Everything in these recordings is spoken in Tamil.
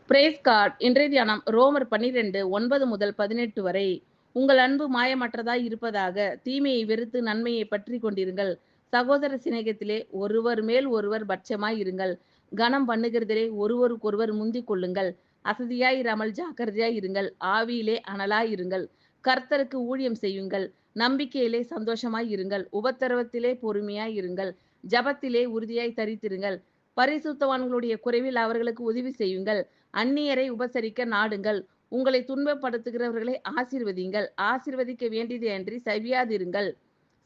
Brace card. இன்றைய தியானம் ரோமர் 12 9 முதல் 18 வரை. உங்கள் அன்பு மாயமற்றதாய் இருப்பதாக. தீமையை வெறுத்து நன்மையை பற்றி கொண்டிருங்கள். சகோதர சிநேகத்திலே ஒருவர் மேல் ஒருவர் பட்சமாய் இருங்கள். கனம் பண்ணுகிறதிலே ஒருவருக்கொருவர் முந்திக் கொள்ளுங்கள். அசதியாயிராமல் ஜாக்கிரதையாய் இருங்கள். ஆவியிலே அனலாய் இருங்கள். கர்த்தருக்கு ஊழியம் செய்யுங்கள். நம்பிக்கையிலே சந்தோஷமாய் இருங்கள். உபத்திரவத்திலே பொறுமையாய் இருங்கள். ஜபத்திலே உறுதியாய் தரித்திருங்கள். பரிசுத்தவான்களுடைய குறைவில் அவர்களுக்கு உதவி செய்யுங்கள். அந்நியரை உபசரிக்க நாடுங்கள். உங்களை துன்பப்படுத்துகிறவர்களை ஆசீர்வதிங்கள். ஆசீர்வதிக்க வேண்டியது அன்றி சவியாதிருங்கள்.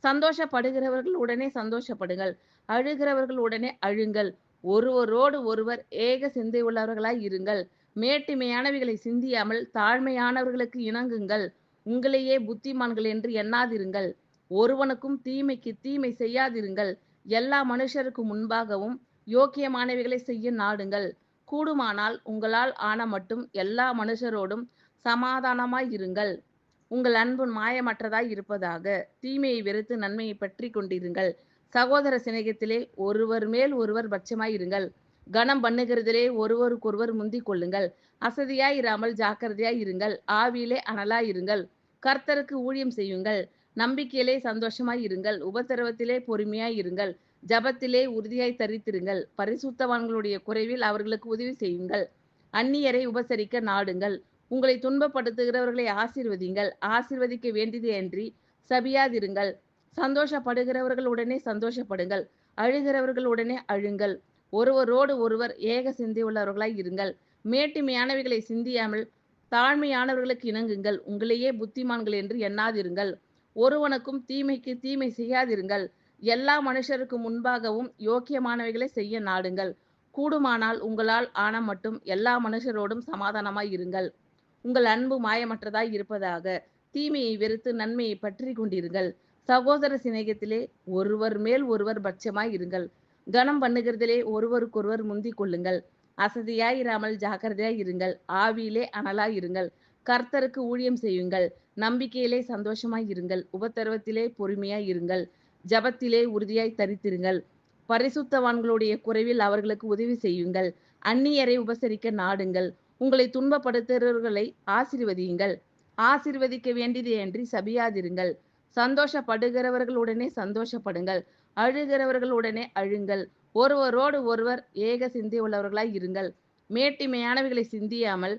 சந்தோஷப்படுகிறவர்கள் உடனே சந்தோஷப்படுங்கள். அழுகிறவர்கள் உடனே அழுங்கள். ஒருவரோடு ஒருவர் ஏக சிந்தை உள்ளவர்களாய் இருங்கள். மேட்டிமையானவைகளை சிந்தியாமல் தாழ்மையானவர்களுக்கு இணங்குங்கள். உங்களையே புத்திமான்கள் என்று எண்ணாதிருங்கள். ஒருவனுக்கும் தீமைக்கு தீமை செய்யாதிருங்கள். எல்லா மனுஷருக்கு முன்பாகவும் யோக்கியமானவைகளை செய்ய நாடுங்கள். கூடுமானால் உங்களால் ஆன மட்டும் எல்லா மனுஷரோடும் சமாதானமாய் இருங்கள். உங்கள் அன்பு மாயமற்றதாய் இருப்பதாக. தீமையை வெறுத்து நன்மையை பற்றி கொண்டிருங்கள். சகோதர சிநேகத்திலே ஒருவர் மேல் ஒருவர் பட்சமாய் இருங்கள். கனம் பண்ணுகிறதிலே ஒருவருக்கொருவர் முந்திக் கொள்ளுங்கள். அசதியாய் இராமல் ஜாக்கிரதையாய் இருங்கள். ஆவியிலே அனலாய் இருங்கள். கர்த்தருக்கு ஊழியம் செய்யுங்கள். நம்பிக்கையிலே சந்தோஷமாய் இருங்கள். உபத்திரவத்திலே பொறுமையாய் இருங்கள். ஜபத்திலே உறுதியாய் தரித்திருங்கள். பரிசுத்தவான்களுடைய குறைவில் அவர்களுக்கு உதவி செய்யுங்கள். அந்நியரை உபசரிக்க நாடுங்கள். உங்களை துன்பப்படுத்துகிறவர்களை ஆசீர்வதிங்கள். ஆசீர்வதிக்க வேண்டியது அன்றி சபியாதிருங்கள். சந்தோஷப்படுகிறவர்கள் உடனே சந்தோஷப்படுங்கள். அழுகிறவர்கள் உடனே அழுங்கள். ஒருவரோடு ஒருவர் ஏக சிந்தை உள்ளவர்களாய் இருங்கள். மேட்டிமையானவைகளை சிந்தியாமல் தாழ்மையானவர்களுக்கு இணங்குங்கள். உங்களையே புத்திமான்கள் என்று எண்ணாதிருங்கள். ஒருவனுக்கும் தீமைக்கு தீமை செய்யாதிருங்கள். எல்லா மனுஷருக்கு முன்பாகவும் யோக்கியமானவைகளை செய்ய நாடுங்கள். கூடுமானால் உங்களால் ஆன மட்டும் எல்லா மனுஷரோடும் சமாதானமாய் இருங்கள். உங்கள் அன்பு மாயமற்றதாய் இருப்பதாக. தீமையை வெறுத்து நன்மையை பற்றி கொண்டிருங்கள். சகோதர சிநேகத்திலே ஒருவர் மேல் ஒருவர் பட்சமாய் இருங்கள். கனம் பண்ணுகிறதிலே ஒருவருக்கொருவர் முந்திக் கொள்ளுங்கள். அசதியாயிராமல் ஜாக்கிரதையாய் இருங்கள். ஆவியிலே அனலாய் இருங்கள். கர்த்தருக்கு ஊழியம் செய்யுங்கள். நம்பிக்கையிலே சந்தோஷமாய் இருங்கள். உபத்திரவத்திலே பொறுமையாய் இருங்கள். ஜபத்திலே உறுதியாய் தரித்திருங்கள். பரிசுத்தவான்களுடைய குறைவில் அவர்களுக்கு உதவி செய்யுங்கள். அந்நியரை உபசரிக்க நாடுங்கள். உங்களை துன்பப்படுத்துகிறவர்களை ஆசீர்வதியுங்கள். ஆசீர்வதிக்க வேண்டியது அன்றி சபியாதிருங்கள். சந்தோஷப்படுகிறவர்களுடனே சந்தோஷப்படுங்கள். அழுகிறவர்களுடனே அழுங்கள். ஒருவரோடு ஒருவர் ஏக சிந்தை உள்ளவர்களாய் இருங்கள். மேட்டிமையானவைகளை சிந்தியாமல்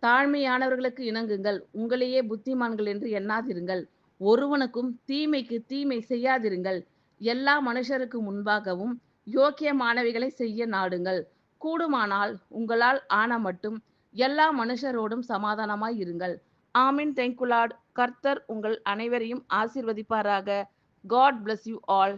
தாழ்மையானவர்களுக்கு இணங்குங்கள். உங்களையே புத்திமான்கள் என்று எண்ணாதிருங்கள். ஒருவனுக்கும் தீமைக்கு தீமை செய்யாதிருங்கள். எல்லா மனுஷருக்கு முன்பாகவும் யோக்கியமானவைகளை செய்ய நாடுங்கள். கூடுமானால் உங்களால் ஆன மட்டும் எல்லா மனுஷரோடும் சமாதானமாய் இருங்கள். ஆமீன். Thank you Lord. கர்த்தர் உங்கள் அனைவரையும் ஆசீர்வதிப்பாராக. God bless you all.